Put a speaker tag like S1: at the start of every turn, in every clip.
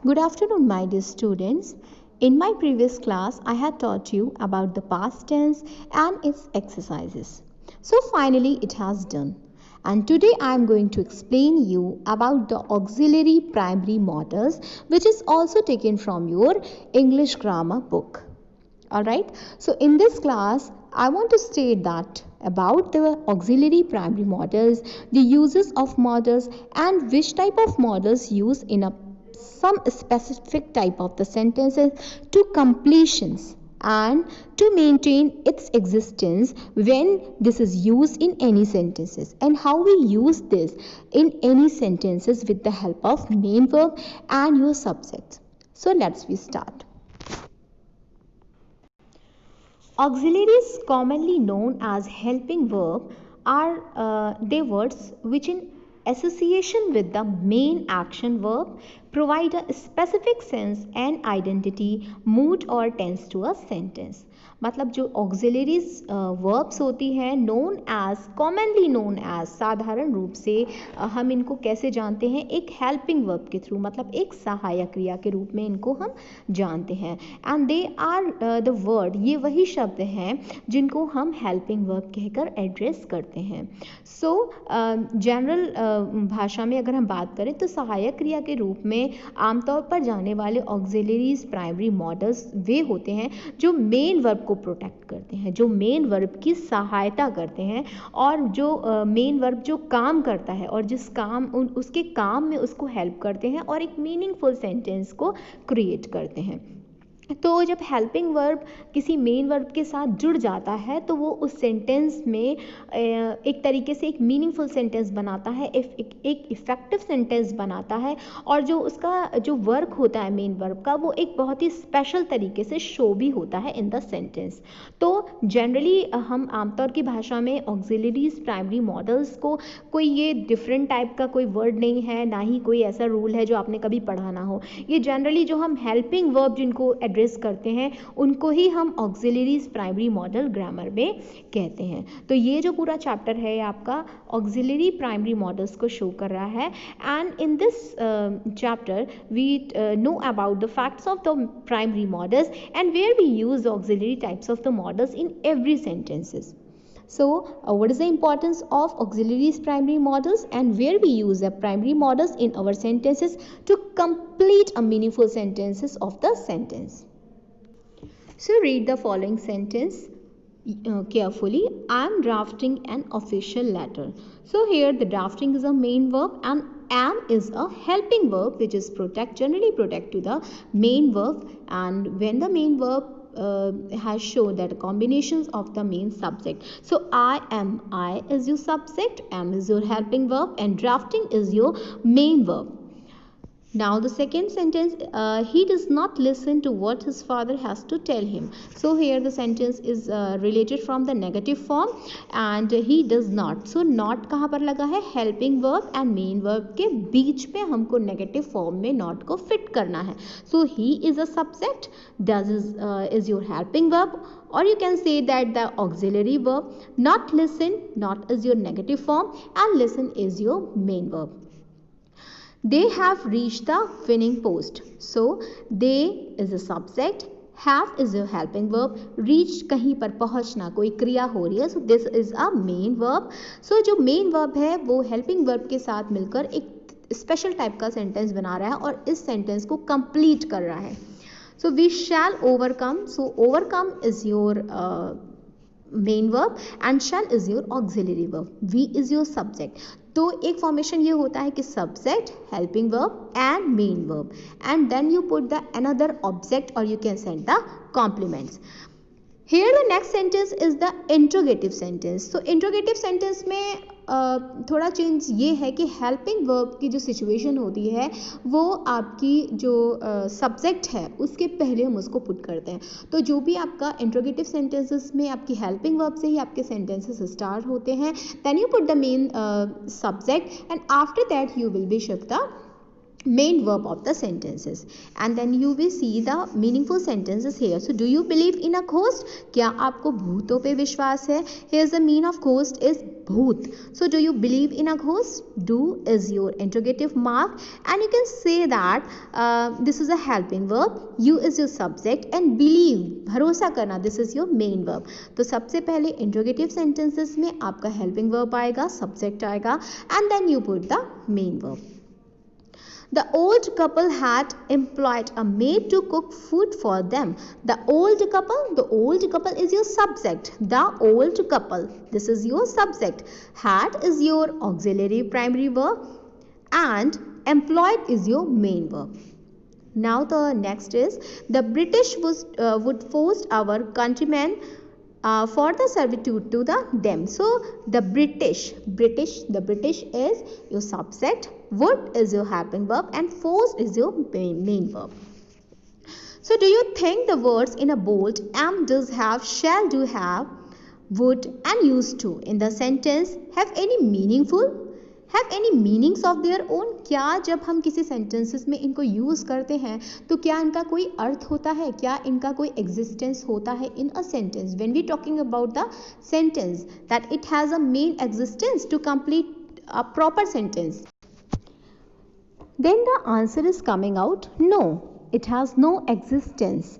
S1: Good afternoon, my dear students. In my previous class, I had taught you about the past tense and its exercises. So finally, it has done. And today I am going to explain you about the auxiliary primary modals, which is also taken from your English grammar book. Alright, so in this class, I want to state that about the auxiliary primary modals, the uses of modals, and which type of modals use in some specific type of the sentences to completions and to maintain its existence when this is used in any sentences, and how we use this in any sentences with the help of main verb and your subjects. So let's start. Auxiliaries, commonly known as helping verb, are they words which in association with the main action verb provide a specific sense and identity, mood or tense to a sentence. मतलब जो auxiliaries verbs होती हैं commonly known as साधारण रूप से हम इनको कैसे जानते हैं, एक हेल्पिंग वर्ब के थ्रू, मतलब एक सहायक क्रिया के रूप में इनको हम जानते हैं. And they are the word, ये वही शब्द हैं जिनको हम हेल्पिंग वर्ब कहकर एड्रेस करते हैं. सो जनरल भाषा में अगर हम बात करें तो सहायक क्रिया के रूप में आमतौर पर जाने वाले ऑक्सिलरीज प्राइमरी मॉडल्स वे होते हैं जो मेन वर्ब को प्रोटेक्ट करते हैं, जो मेन वर्ब की सहायता करते हैं, और जो मेन वर्ब जो काम करता है और जिस काम उसके काम में उसको हेल्प करते हैं और एक मीनिंगफुल सेंटेंस को क्रिएट करते हैं. तो जब हेल्पिंग वर्ब किसी मेन वर्ब के साथ जुड़ जाता है तो वो उस सेंटेंस में एक तरीके से एक मीनिंगफुल सेंटेंस बनाता है, एक इफ़ेक्टिव सेंटेंस बनाता है, और जो उसका जो वर्क होता है मेन वर्ब का वो एक बहुत ही स्पेशल तरीके से शो भी होता है इन द सेंटेंस. तो जनरली हम आमतौर की भाषा में ऑक्सिलरीज प्राइमरी मॉडल्स को कोई ये डिफरेंट टाइप का कोई वर्ड नहीं है, ना ही कोई ऐसा रूल है जो आपने कभी पढ़ा ना हो. ये जनरली जो हम हेल्पिंग वर्ब जिनको एड्रेस करते हैं उनको ही हम ऑक्सिलरीज प्राइमरी मॉडल ग्रामर में कहते हैं. तो ये जो पूरा चैप्टर है आपका ऑक्सिलरी प्राइमरी मॉडल्स को शो कर रहा है. And in this chapter we know about the facts of the primary models and where we use auxiliary types of the models in every sentences. So what is the importance of auxiliaries primary models and where we use the primary models in our sentences to complete a meaningful sentences of the sentence. So read the following sentence carefully. I am drafting an official letter. So here the drafting is a main verb and am is a helping verb which is generally protect to the main verb, and when the main verb has shown that combinations of the main subject. So I is your subject, am is your helping verb, and drafting is your main verb. Now the second sentence, he does not listen to what his father has to tell him. So here the sentence is related from the negative form and he does not. So not कहाँ पर लगा है, helping verb and main verb के बीच में हमको negative form में not को fit करना है. So he is a subject, does is your helping verb, or you can say that the auxiliary verb. Not listen, not is your negative form and listen is your main verb. They have reached the winning post. So they is a subject, have is a helping verb, reach कहीं पर पहुंचना, कोई क्रिया हो रही है. So this is a main verb. So जो main verb है वो helping verb के साथ मिलकर एक स्पेशल टाइप का सेंटेंस बना रहा है और इस सेंटेंस को कंप्लीट कर रहा है. So we shall overcome. So overcome is your main verb and shall is your auxiliary verb. We is your subject. तो एक फॉर्मेशन ये होता है कि subject, helping verb and main verb, and then you put the another object और you can send the compliments. Here the next sentence is the interrogative sentence. So interrogative sentence में थोड़ा change ये है कि हेल्पिंग वर्ब की जो situation होती है वो आपकी जो सब्जेक्ट है उसके पहले हम उसको पुट करते हैं. तो जो भी आपका इंट्रोगेटिव सेंटेंसेस में आपकी हेल्पिंग वर्ब से ही आपके सेंटेंसेस स्टार्ट होते हैं, then you put the main subject and after that you will be shift the main verb of the sentences, and then you will see the meaningful sentences here. So do you believe in a ghost? क्या आपको भूतों पे विश्वास है? Here's the meaning of ghost is bhoot. So do you believe in a ghost? Do is your interrogative mark, and you can say that this is a helping verb, you is your subject, and believe भरोसा करना this is your main verb. तो सबसे पहले interrogative sentences में आपका helping verb आएगा, subject आएगा, and then you put the main verb. The old couple had employed a maid to cook food for them. The old couple is your subject. The old couple, this is your subject. Had is your auxiliary primary verb, and employed is your main verb. Now the next is, the British would force our countrymen for the servitude to them. So the British is your subject, would is your helping verb, and force is your main verb. So do you think the words in a bold am, does, have, shall, do, have, would and used to in the sentence have any meanings of their own? क्या जब हम किसी sentences में इनको use करते हैं तो क्या इनका कोई अर्थ होता है? क्या इनका कोई existence होता है in a sentence? When we talking about the sentence, that it has a main existence to complete a proper sentence, then the answer is coming out no, it has no existence.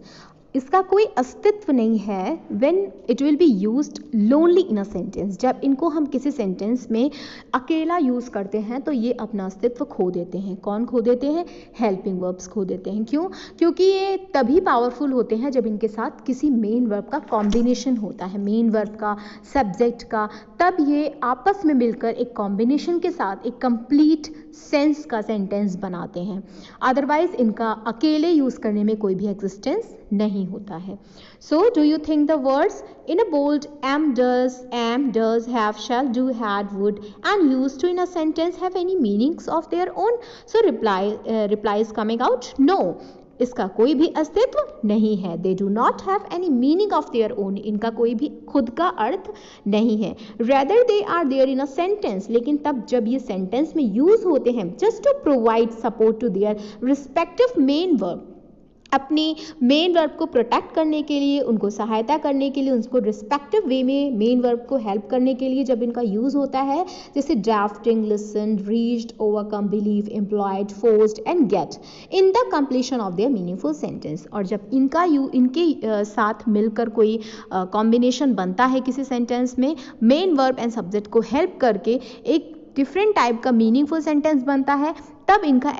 S1: इसका कोई अस्तित्व नहीं है when it will be used lonely in a sentence. जब इनको हम किसी sentence में अकेला यूज़ करते हैं तो ये अपना अस्तित्व खो देते हैं. कौन खो देते हैं? हेल्पिंग वर्ब्स खो देते हैं. क्यों? क्योंकि ये तभी पावरफुल होते हैं जब इनके साथ किसी मेन वर्ब का कॉम्बिनेशन होता है, मेन वर्ब का, सब्जेक्ट का. तब ये आपस में मिलकर एक कॉम्बिनेशन के साथ एक कंप्लीट सेंस का सेंटेंस बनाते हैं. अदरवाइज इनका अकेले यूज़ करने में कोई भी एग्जिस्टेंस नहीं होता है. So do you think the words in a bold am, does, have, shall, do, had, would and used to in a sentence have any meanings of their own? So reply is coming out no. इसका कोई भी अस्तित्व नहीं है. They do not have any meaning of their own. इनका कोई भी खुद का अर्थ नहीं है. Rather they are there in a sentence. लेकिन तब जब ये सेंटेंस में यूज होते हैं just to provide support to their respective main verb, अपनी मेन वर्ब को प्रोटेक्ट करने के लिए, उनको सहायता करने के लिए, उनको रिस्पेक्टिव वे में मेन वर्ब को हेल्प करने के लिए जब इनका यूज़ होता है, जैसे drafting, listen, reached, overcome, believe, employed, forced and get in the completion of their meaningful sentence. और जब इनके साथ मिलकर कोई कॉम्बिनेशन बनता है किसी सेंटेंस में, मेन वर्ब एंड सब्जेक्ट को हेल्प करके एक डिफरेंट टाइप का मीनिंगफुल सेंटेंस बनता है, तब इनका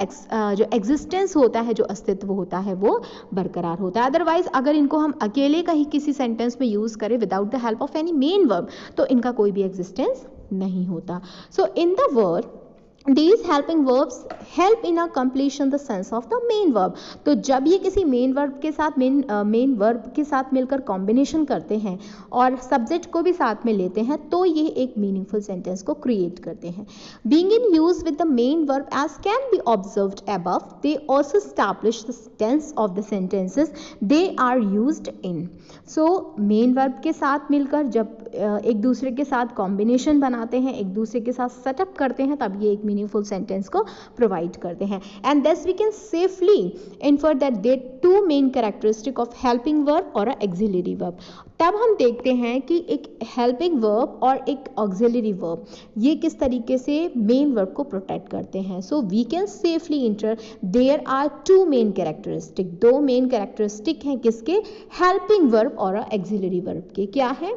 S1: जो एग्जिस्टेंस होता है, जो अस्तित्व होता है, वो बरकरार होता है. अदरवाइज अगर इनको हम अकेले का ही किसी सेंटेंस में यूज़ करें without the help of any main verb, तो इनका कोई भी एग्जिस्टेंस नहीं होता. So in the word These helping verbs help in a completion the sense of the main verb. तो जब ये किसी मेन वर्ब के साथ मेन वर्ब के साथ मिलकर कॉम्बिनेशन करते हैं और सब्जेक्ट को भी साथ में लेते हैं तो ये एक मीनिंगफुल सेंटेंस को क्रिएट करते हैं. Being in use with the main verb as can be observed above, they also establish the tense of the sentences they are used in. So main verb के साथ मिलकर जब एक दूसरे के साथ कॉम्बिनेशन बनाते हैं, एक दूसरे के साथ सेटअप करते हैं, तब ये एक मीनिंगफुल सेंटेंस को प्रोवाइड करते हैं. And this we can safely infer that they two main characteristic of helping verb और एक्सिलरी वर्ब. तब हम देखते हैं कि एक हेल्पिंग वर्ब और एक ऑक्सिलरी वर्ब ये किस तरीके से मेन वर्ब को प्रोटेक्ट करते हैं. So we can safely infer there are two main characteristic. दो मेन कैरेक्टरिस्टिक हैं किसके? हेल्पिंग वर्ब और एक्सिलरी वर्ब के. क्या है?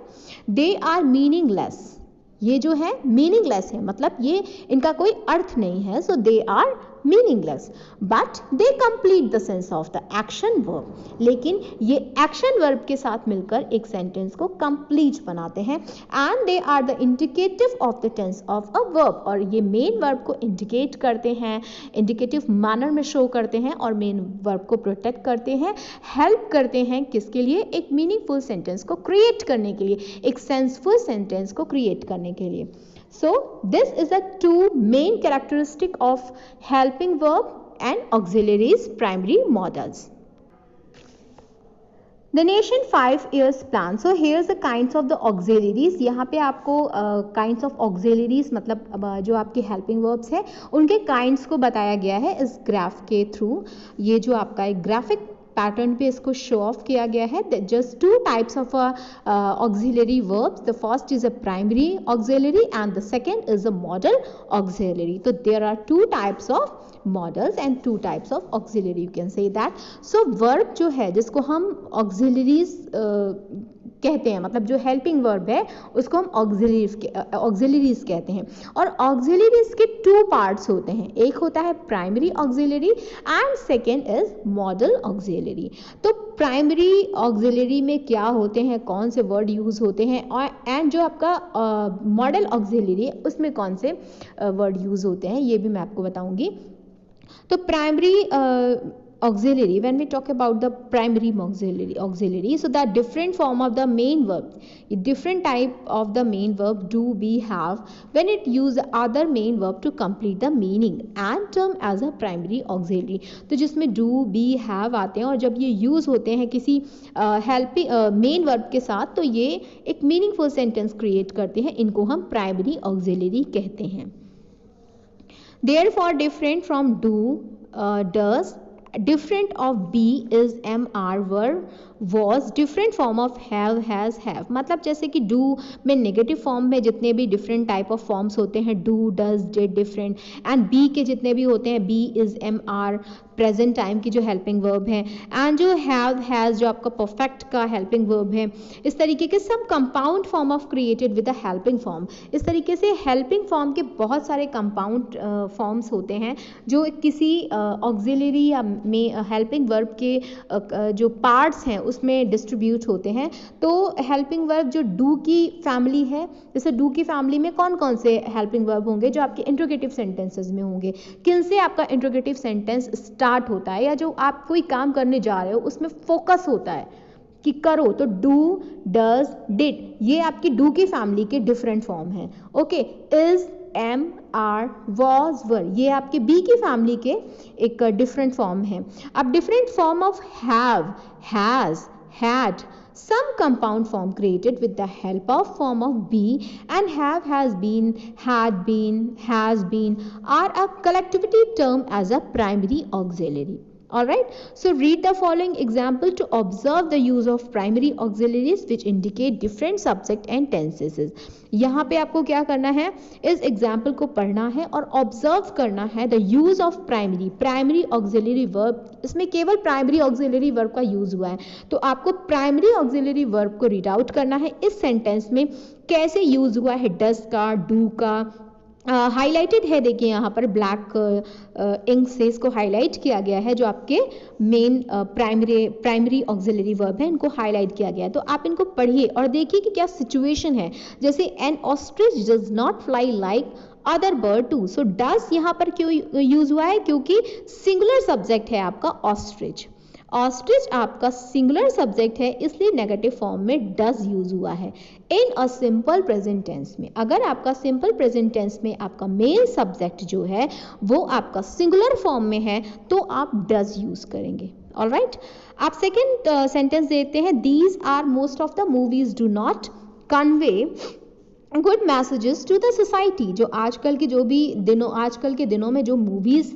S1: They are meaningless. ये जो है मीनिंगलेस है, मतलब ये इनका कोई अर्थ नहीं है. So they are meaningless but they complete the sense of the action verb. लेकिन ये एक्शन वर्ब के साथ मिलकर एक सेंटेंस को कंप्लीट बनाते हैं. And they are the indicative of the tense of a verb. और ये मेन वर्ब को इंडिकेट करते हैं, इंडिकेटिव मैनर में शो करते हैं और मेन वर्ब को प्रोटेक्ट करते हैं, हेल्प करते हैं किसके लिए? एक मीनिंगफुल सेंटेंस को क्रिएट करने के लिए, एक सेंसफुल सेंटेंस को क्रिएट करने के लिए. So this is the two main characteristic of helping verb and auxiliaries primary modals. The nation 5 years plan. So hairs the kinds of the auxiliaries. यहाँ पे आपको काइंड्स ऑफ ऑक्सिलरीज मतलब जो आपके हेल्पिंग वर्ब्स है उनके काइंड्स को बताया गया है इस ग्राफ के थ्रू. ये जो आपका एक ग्राफिक पैटर्न पे इसको शो ऑफ किया गया है. Just two types of auxiliary verbs. The first is a primary auxiliary and the second is a modal auxiliary. तो there are two types of modals and two types of auxiliary, you can say that. So verb जो है जिसको हम auxiliaries कहते हैं, मतलब जो helping verb है उसको हम ऑक्सिलरीज कहते हैं. और ऑक्सिलरीज के टू पार्ट्स होते हैं. एक होता है primary auxiliary and second is model auxiliary. तो प्राइमरी ऑक्सिलरी में क्या होते हैं, कौन से वर्ड यूज होते हैं, और एंड जो आपका मॉडल ऑक्सिलरी है उसमें कौन से वर्ड यूज होते हैं, ये भी मैं आपको बताऊंगी. तो primary auxiliary, when we talk about the primary auxiliary, so the different form of the main verb, different type of the main verb do be have when it use other main verb to complete the meaning and term as a primary auxiliary. तो जिसमें do be have आते हैं और जब ये use होते हैं किसी हेल्पिंग मेन वर्ब के साथ तो ये एक मीनिंगफुल सेंटेंस क्रिएट करते हैं. इनको हम प्राइमरी ऑक्सिलरी कहते हैं. Therefore different from do, does, different of be is am are were was, different form of have has have. मतलब जैसे कि do में नेगेटिव फॉर्म में जितने भी डिफरेंट टाइप ऑफ फॉर्म्स होते हैं, do, does, did, different, and be के जितने भी होते हैं, be is am are present time की जो हेल्पिंग वर्ब है, एंड जो हैव हैज़ जो आपका परफेक्ट का हेल्पिंग वर्ब है. इस तरीके के सब compound form of created with a helping form. इस तरीके से हेल्पिंग फॉर्म के बहुत सारे कंपाउंड फॉर्म्स होते हैं जो किसी ऑक्सिलरी या में हेल्पिंग वर्ब के जो पार्ट्स हैं उसमें डिस्ट्रीब्यूट होते हैं. तो हेल्पिंग वर्ब जो डू की फैमिली है, जैसे डू की फैमिली में कौन कौन से हेल्पिंग वर्ब होंगे जो आपके इंट्रोगेटिव सेंटेंसेस में होंगे, किन से आपका इंट्रोगेटिव सेंटेंस स्टार्ट होता है, या जो आप कोई काम करने जा रहे हो उसमें फोकस होता है कि करो, तो डू, डज, डिड, ये आपकी डू की फैमिली के डिफरेंट फॉर्म हैं. Okay, is, am, are, was, were, ये आपके बी की फैमिली के एक डिफरेंट फॉर्म है. अब different form of have, has, had, some compound form created with the help of form of be and have, has been, had been, has been are a collectivity term as a primary auxiliary. Alright, so read the following example to observe the use of primary auxiliaries which indicate different subject and tenses. यहाँ पे आपको क्या करना है, इस example को पढ़ना है और ऑब्जर्व करना है the use of primary auxiliary verb. इसमें केवल प्राइमरी ऑक्सिलरी वर्ब का यूज हुआ है, तो आपको प्राइमरी ऑक्सिलरी वर्ब को रीड आउट करना है इस सेंटेंस में कैसे यूज हुआ है. डस का, डू का हाईलाइटेड है, देखिए यहाँ पर ब्लैक इंक से इसको हाईलाइट किया गया है. जो आपके मेन प्राइमरी ऑक्सिलरी वर्ब है इनको हाईलाइट किया गया है. तो आप इनको पढ़िए और देखिए कि क्या सिचुएशन है. जैसे an ostrich does not fly like other bird too. So does यहाँ पर क्यों यूज हुआ है, क्योंकि सिंगुलर सब्जेक्ट है आपका ऑस्ट्रिच. ऑस्ट्रिच आपका सिंगुलर सब्जेक्ट है इसलिए नेगेटिव फॉर्म में डज यूज हुआ है. इन अ सिंपल प्रेजेंट टेंस में, अगर आपका सिंपल प्रेजेंट टेंस में आपका मेन सब्जेक्ट जो है वो आपका सिंगुलर फॉर्म में है तो आप डज यूज करेंगे. ऑलराइट, आप सेकेंड सेंटेंस देते हैं. These are most of the movies do not convey good messages to the society. जो आजकल के दिनों में जो मूवीज़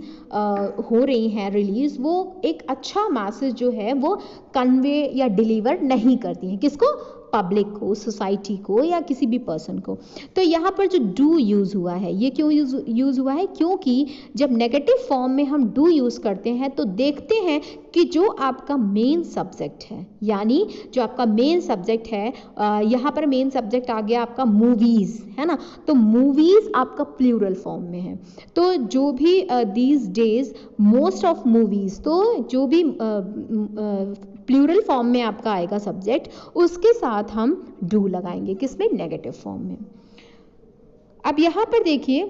S1: हो रही हैं रिलीज, वो एक अच्छा मैसेज जो है वो कन्वे या डिलीवर नहीं करती हैं. किसको? पब्लिक को, सोसाइटी को, या किसी भी पर्सन को. तो यहाँ पर जो डू यूज़ हुआ है, ये क्यों यूज़ हुआ है, क्योंकि जब नेगेटिव फॉर्म में हम डू यूज़ करते हैं तो देखते हैं कि जो आपका मेन सब्जेक्ट है, यानी जो आपका मेन सब्जेक्ट है, यहाँ पर मेन सब्जेक्ट आ गया आपका मूवीज़, है ना. तो मूवीज़ आपका प्लूरल फॉर्म में है. तो जो भी these days most of movies, तो जो भी प्लूरल फॉर्म में आपका आएगा सब्जेक्ट, उसके साथ हम डू लगाएंगे. किसमें? नेगेटिव फॉर्म में. अब यहाँ पर देखिए,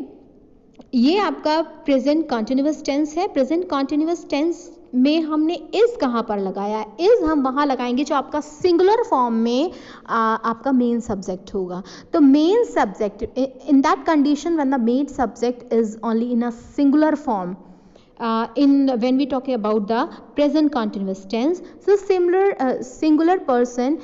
S1: ये आपका प्रेजेंट कॉन्टिन्यूअस टेंस है. प्रेजेंट कॉन्टिन्यूअस टेंस में हमने इज कहाँ पर लगाया? इज हम वहाँ लगाएंगे जो आपका सिंगुलर फॉर्म में आपका मेन सब्जेक्ट होगा. तो main subject in that condition when the main subject is only in a singular form, in when we talk about the present continuous tense, so similar singular person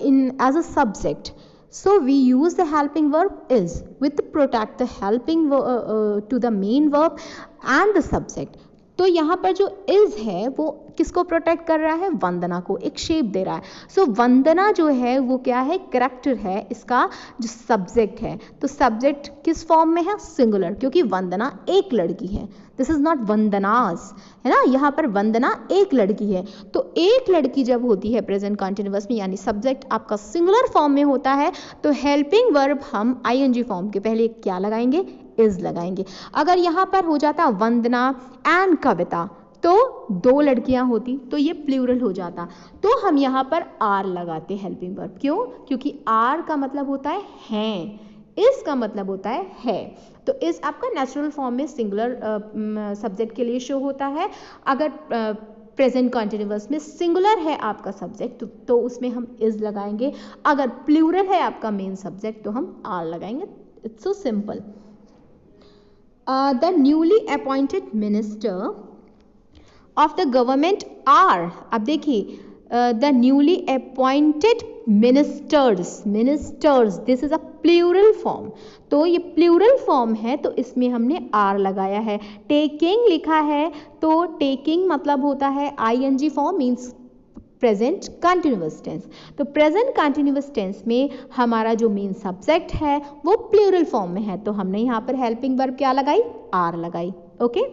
S1: in as a subject, so we use the helping verb is with protect the helping to the main verb and the subject. तो यहाँ पर जो is है वो किसको protect कर रहा है, वंदना को, एक शेप दे रहा है. सो वंदना जो है वो क्या है, कैरेक्टर है, इसका जो सब्जेक्ट है. तो सब्जेक्ट किस फॉर्म में है, सिंगुलर, क्योंकि वंदना एक लड़की है. दिस इज नॉट वंदनास, है ना, यहाँ पर वंदना एक लड़की है. तो एक लड़की जब होती है प्रेजेंट कंटिन्यूअस में, यानी सब्जेक्ट आपका सिंगुलर फॉर्म में होता है, तो हेल्पिंग वर्ब हम आईएनजी फॉर्म के पहले क्या लगाएंगे, इज लगाएंगे. अगर यहाँ पर हो जाता वंदना एंड कविता, तो दो लड़कियां होती, तो ये प्लूरल हो जाता. तो हम यहाँ पर आर लगाते हेल्पिंग वर्ब. क्यों, क्योंकि आर का मतलब होता है हैं, इस का मतलब होता है. तो इस आपका नेचुरल फॉर्म में सिंगुलर सब्जेक्ट के लिए शो होता है. अगर प्रेजेंट कंटिन्यूअस में सिंगुलर है आपका सब्जेक्ट, तो उसमें हम इज लगाएंगे. अगर प्लूरल है आपका मेन सब्जेक्ट, तो हम आर लगाएंगे. It's so simple. The newly appointed minister of the government are, अब देखिए, the newly appointed ministers, this is a plural form. तो ये प्लूरल फॉर्म है, तो इसमें हमने आर लगाया है. टेकिंग लिखा है, तो टेकिंग मतलब होता है ING form, means present continuous tense. तो प्रेजेंट कंटिन्यूअस टेंस में हमारा जो मेन सब्जेक्ट है वो प्लूरल फॉर्म में है, तो हमने यहाँ पर हेल्पिंग वर्ब क्या लगाई, आर लगाई. Okay.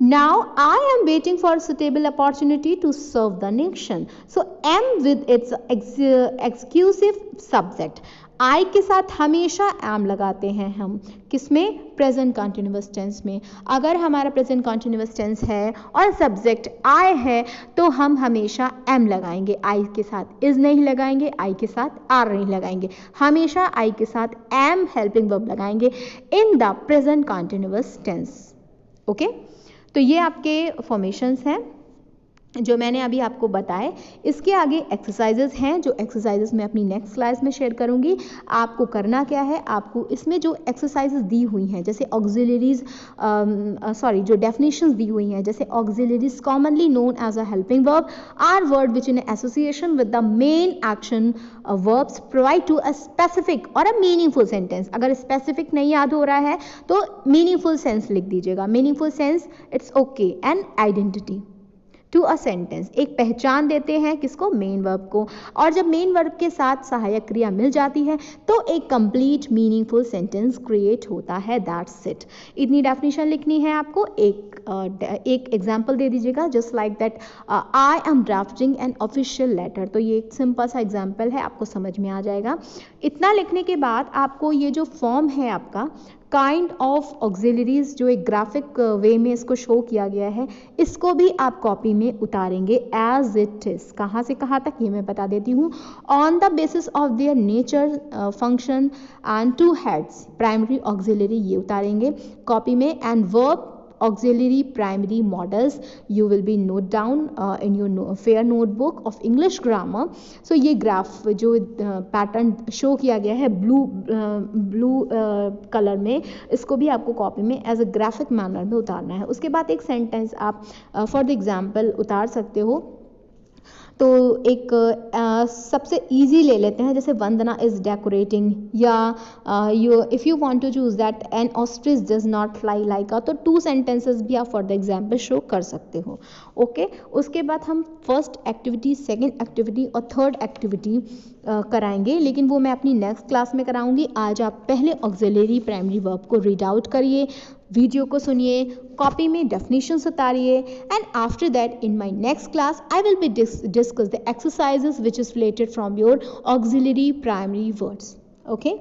S1: Now I am waiting for a suitable opportunity to serve the nation. So am with its exclusive subject. I के साथ हमेशा am लगाते हैं हम, किसमें, प्रेजेंट कंटिन्यूअस टेंस में. अगर हमारा प्रेजेंट कंटिन्यूअस टेंस है और सब्जेक्ट I है, तो हम हमेशा am लगाएंगे. I के साथ is नहीं लगाएंगे, I के साथ are नहीं लगाएंगे, हमेशा I के साथ am हेल्पिंग वर्ब लगाएंगे in the present continuous tense. Okay. तो ये आपके फॉर्मेशंस हैं जो मैंने अभी आपको बताए. इसके आगे एक्सरसाइजेज हैं, जो एक्सरसाइजेज मैं अपनी नेक्स्ट क्लास में शेयर करूंगी. आपको करना क्या है, आपको इसमें जो एक्सरसाइजेज दी हुई हैं, जैसे ऑक्सिलरीज, जो डेफिनेशंस दी हुई हैं, जैसे auxiliaries commonly known as a helping verb are word which in association with the main action verbs provide to a specific और अ मीनिंगफुल सेंटेंस. अगर स्पेसिफिक नहीं याद हो रहा है तो मीनिंगफुल सेंस लिख दीजिएगा. Meaningful sense, it's okay, and identity to a sentence, एक पहचान देते हैं किसको, मेन वर्ब को. और जब मेन वर्ब के साथ सहायक क्रिया मिल जाती है तो एक कंप्लीट मीनिंगफुल सेंटेंस क्रिएट होता है. That's it. इतनी डेफिनेशन लिखनी है आपको. एक एग्जांपल दे दीजिएगा, just like that I am drafting an official letter. तो ये एक सिंपल सा एग्जांपल है, आपको समझ में आ जाएगा. इतना लिखने के बाद आपको ये जो फॉर्म है आपका काइंड ऑफ ऑक्सिलरीज, जो एक ग्राफिक वे में इसको शो किया गया है, इसको भी आप कॉपी में उतारेंगे एज इट इज. कहाँ से कहाँ तक ये मैं बता देती हूँ. On the basis of their nature, function and two heads, primary auxiliary ये उतारेंगे कॉपी में, and verb auxiliary primary models you will be note down in your fair notebook of English grammar. So ये graph जो pattern show किया गया है blue colour में, इसको भी आपको कॉपी में एज अ ग्राफिक मैनर में उतारना है. उसके बाद एक सेंटेंस आप फॉर द एग्जाम्पल उतार सकते हो. तो एक सबसे इजी ले लेते हैं, जैसे वंदना इज डेकोरेटिंग, या if you want to choose that an ostrich does not fly like a, तो 2 सेंटेंसेस भी आप फॉर द एग्जाम्पल शो कर सकते हो. ओके. उसके बाद हम फर्स्ट एक्टिविटी, सेकंड एक्टिविटी और थर्ड एक्टिविटी कराएंगे, लेकिन वो मैं अपनी नेक्स्ट क्लास में कराऊंगी. आज आप पहले ऑक्सिलरी प्राइमरी वर्ब को रीड आउट करिए, वीडियो को सुनिए, कॉपी में डेफिनेशंस उतारिए, and after that in my next class I will be discuss the exercises which is related from your auxiliary primary words. Okay.